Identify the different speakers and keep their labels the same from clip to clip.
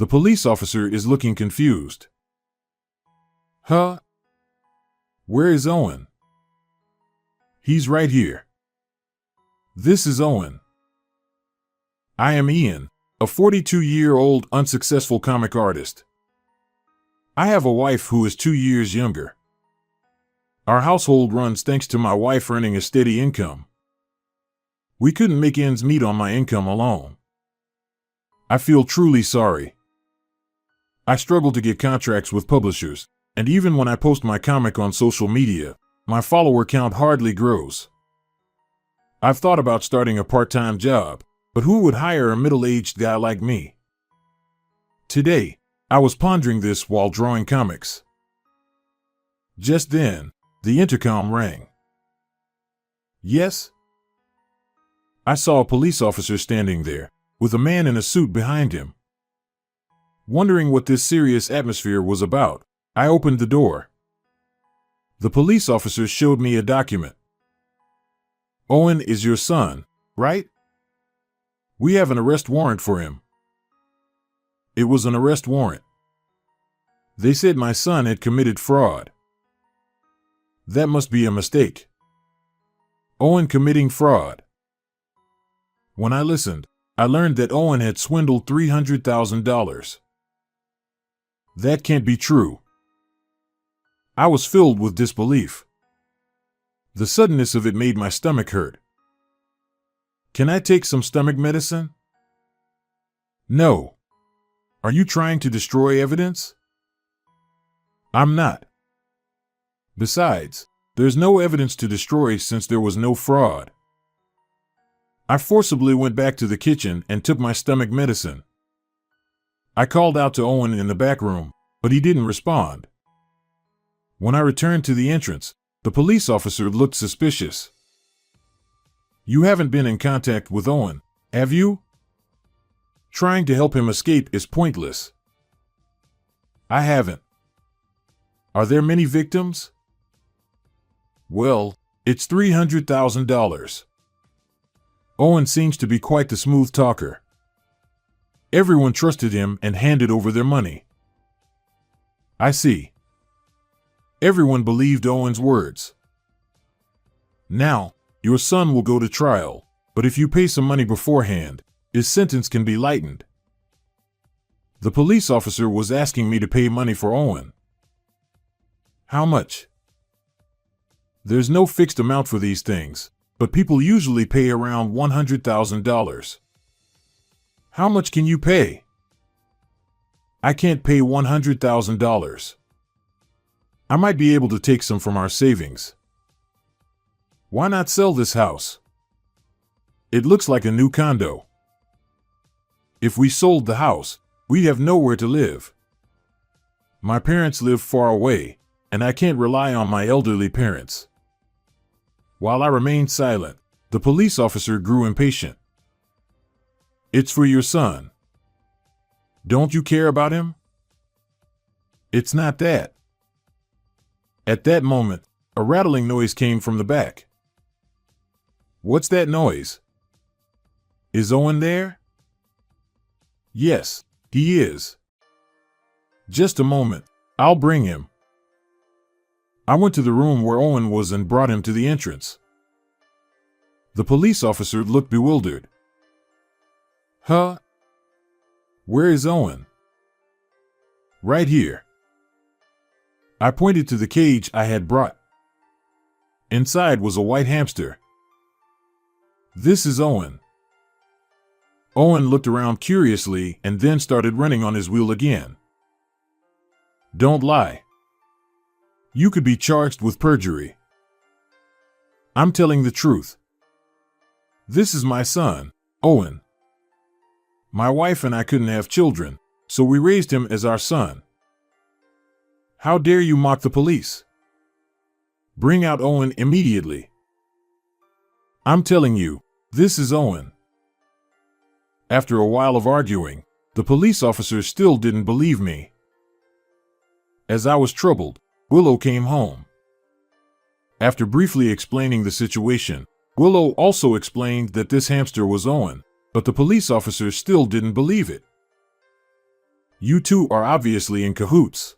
Speaker 1: The police officer is looking confused. Huh? Where is Owen? He's right here. This is Owen. I am Ian, a 42-year-old unsuccessful comic artist. I have a wife who is 2 years younger. Our household runs thanks to my wife earning a steady income. We couldn't make ends meet on my income alone. I feel truly sorry. I struggle to get contracts with publishers, and even when I post my comic on social media, my follower count hardly grows. I've thought about starting a part-time job, but who would hire a middle-aged guy like me? Today, I was pondering this while drawing comics. Just then, the intercom rang. Yes? I saw a police officer standing there, with a man in a suit behind him. Wondering what this serious atmosphere was about, I opened the door. The police officer showed me a document. Owen is your son, right? We have an arrest warrant for him. It was an arrest warrant. They said my son had committed fraud. That must be a mistake. Owen committing fraud. When I listened, I learned that Owen had swindled $300,000. That can't be true. I was filled with disbelief. The suddenness of it made my stomach hurt. Can I take some stomach medicine? No. Are you trying to destroy evidence? I'm not. Besides, there's no evidence to destroy since there was no fraud. I forcibly went back to the kitchen and took my stomach medicine. I called out to Owen in the back room, but he didn't respond. When I returned to the entrance, the police officer looked suspicious. You haven't been in contact with Owen, have you? Trying to help him escape is pointless. I haven't. Are there many victims? Well, it's $300,000. Owen seems to be quite the smooth talker. Everyone trusted him and handed over their money. I see. Everyone believed Owen's words. Now, your son will go to trial, but if you pay some money beforehand, his sentence can be lightened. The police officer was asking me to pay money for Owen. How much? There's no fixed amount for these things, but people usually pay around $100,000. How much can you pay? I can't pay $100,000. I might be able to take some from our savings. Why not sell this house? It looks like a new condo. If we sold the house, we'd have nowhere to live. My parents live far away, and I can't rely on my elderly parents. While I remained silent, the police officer grew impatient. It's for your son. Don't you care about him? It's not that. At that moment, a rattling noise came from the back. What's that noise? Is Owen there? Yes, he is. Just a moment, I'll bring him. I went to the room where Owen was and brought him to the entrance. The police officer looked bewildered. Huh? Where is Owen? Right here. I pointed to the cage I had brought. Inside was a white hamster. This is Owen. Owen looked around curiously and then started running on his wheel again. Don't lie. You could be charged with perjury. I'm telling the truth. This is my son, Owen. My wife and I couldn't have children, so we raised him as our son. How dare you mock the police? Bring out Owen immediately. I'm telling you, this is Owen. After a while of arguing, the police officer still didn't believe me. As I was troubled, Willow came home. After briefly explaining the situation, Willow also explained that this hamster was Owen, but the police officer still didn't believe it. You two are obviously in cahoots.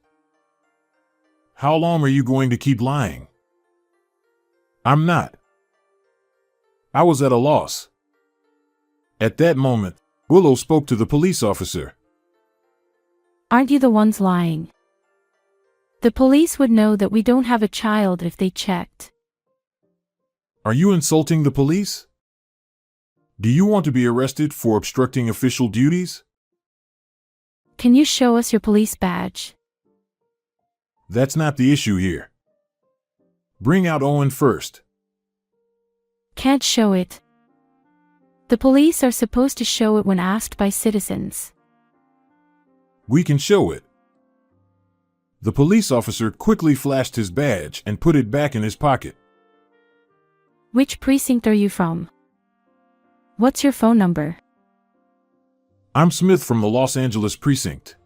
Speaker 1: How long are you going to keep lying? I'm not. I was at a loss. At that moment, Willow spoke to the police officer.
Speaker 2: Aren't you the ones lying? The police would know that we don't have a child if they checked.
Speaker 1: Are you insulting the police? Do you want to be arrested for obstructing official duties?
Speaker 2: Can you show us your police badge?
Speaker 1: That's not the issue here. Bring out Owen first.
Speaker 2: Can't show it. The police are supposed to show it when asked by citizens.
Speaker 1: We can show it. The police officer quickly flashed his badge and put it back in his pocket.
Speaker 2: Which precinct are you from? What's your phone number?
Speaker 1: I'm Smith from the Los Angeles precinct.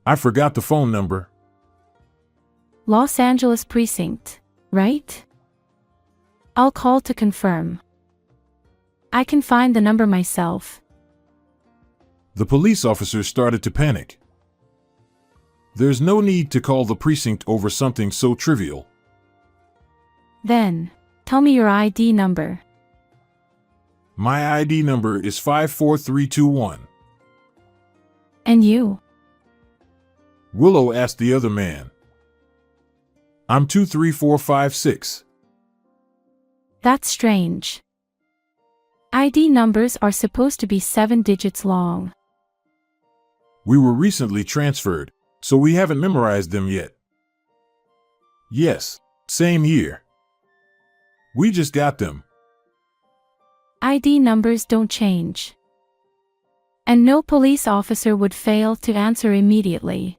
Speaker 1: I forgot the phone number.
Speaker 2: Los Angeles precinct, right? I'll call to confirm. I can find the number myself.
Speaker 1: The police officer started to panic. There's no need to call the precinct over something so trivial.
Speaker 2: Then, tell me your ID number.
Speaker 1: My ID number is 54321.
Speaker 2: And you?
Speaker 1: Willow asked the other man. I'm 23456.
Speaker 2: That's strange. ID numbers are supposed to be 7 digits long.
Speaker 1: We were recently transferred, so we haven't memorized them yet. Yes, same year. We just got them.
Speaker 2: ID numbers don't change. And no police officer would fail to answer immediately.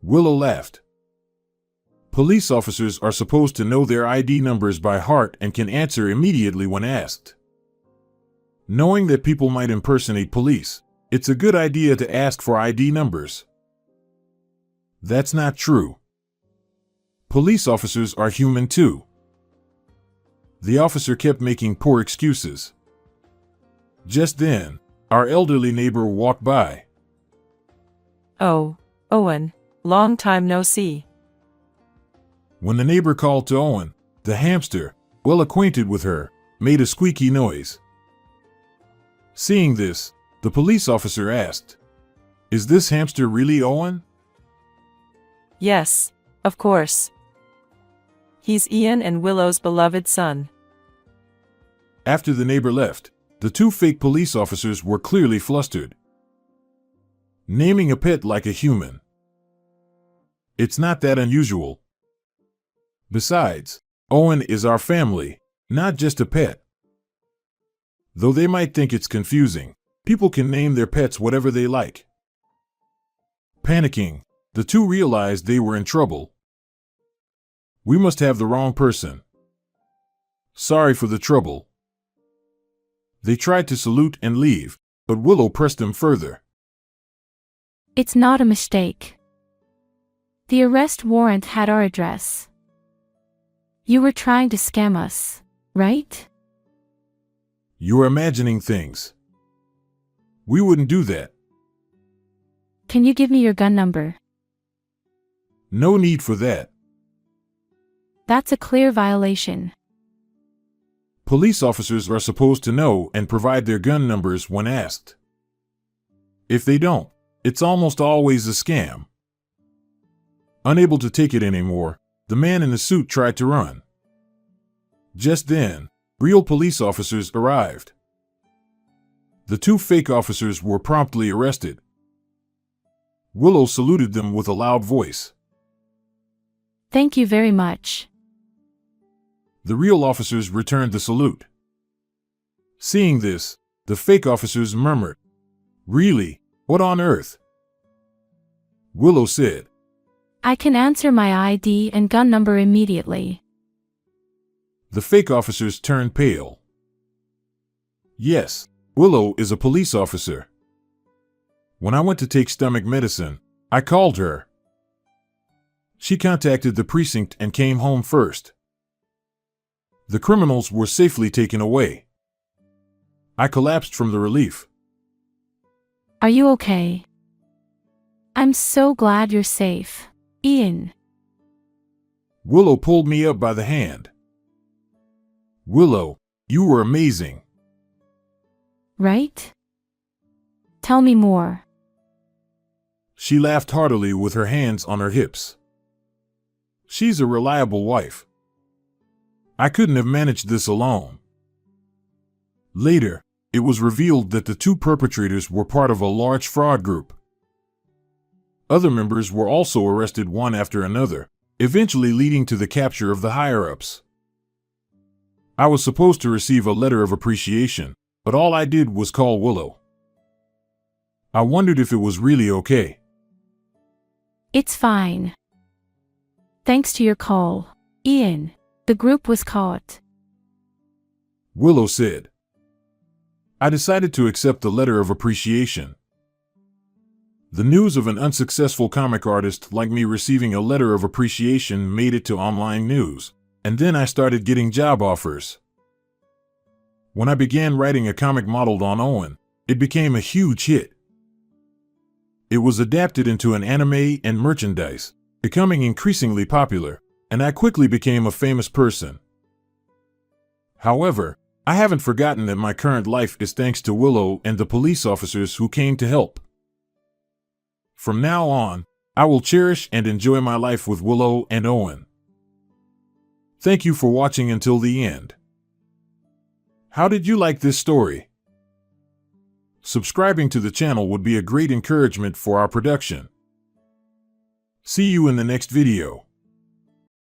Speaker 1: Willow laughed. Police officers are supposed to know their ID numbers by heart and can answer immediately when asked. Knowing that people might impersonate police, it's a good idea to ask for ID numbers. That's not true. Police officers are human too. The officer kept making poor excuses. Just then, our elderly neighbor walked by.
Speaker 3: Oh, Owen, long time no see.
Speaker 1: When the neighbor called to Owen, the hamster, well acquainted with her, made a squeaky noise. Seeing this, the police officer asked, "Is this hamster really Owen?"
Speaker 3: Yes, of course. He's Ian and Willow's beloved son.
Speaker 1: After the neighbor left, the two fake police officers were clearly flustered. Naming a pet like a human. It's not that unusual. Besides, Owen is our family, not just a pet. Though they might think it's confusing, people can name their pets whatever they like. Panicking, the two realized they were in trouble. We must have the wrong person. Sorry for the trouble. They tried to salute and leave, but Willow pressed them further.
Speaker 2: It's not a mistake. The arrest warrant had our address. You were trying to scam us, right?
Speaker 1: You're imagining things. We wouldn't do that.
Speaker 2: Can you give me your gun number?
Speaker 1: No need for that.
Speaker 2: That's a clear violation.
Speaker 1: Police officers are supposed to know and provide their gun numbers when asked. If they don't, it's almost always a scam. Unable to take it anymore, the man in the suit tried to run. Just then, real police officers arrived. The two fake officers were promptly arrested. Willow saluted them with a loud voice.
Speaker 2: Thank you very much.
Speaker 1: The real officers returned the salute. Seeing this, the fake officers murmured, "Really? What on earth?" Willow said,
Speaker 2: I can answer my ID and gun number immediately.
Speaker 1: The fake officers turned pale. Yes, Willow is a police officer. When I went to take stomach medicine, I called her. She contacted the precinct and came home first. The criminals were safely taken away. I collapsed from the relief.
Speaker 2: Are you okay? I'm so glad you're safe, Ian.
Speaker 1: Willow pulled me up by the hand. Willow, you were amazing.
Speaker 2: Right? Tell me more.
Speaker 1: She laughed heartily with her hands on her hips. She's a reliable wife. I couldn't have managed this alone. Later, it was revealed that the two perpetrators were part of a large fraud group. Other members were also arrested one after another, eventually leading to the capture of the higher-ups. I was supposed to receive a letter of appreciation, but all I did was call Willow. I wondered if it was really okay.
Speaker 2: It's fine. Thanks to your call, Ian, the group was caught.
Speaker 1: Willow said. I decided to accept the letter of appreciation. The news of an unsuccessful comic artist like me receiving a letter of appreciation made it to online news, and then I started getting job offers. When I began writing a comic modeled on Owen, it became a huge hit. It was adapted into an anime and merchandise, becoming increasingly popular, and I quickly became a famous person. However, I haven't forgotten that my current life is thanks to Willow and the police officers who came to help. From now on, I will cherish and enjoy my life with Willow and Owen. Thank you for watching until the end. How did you like this story? Subscribing to the channel would be a great encouragement for our production. See you in the next video.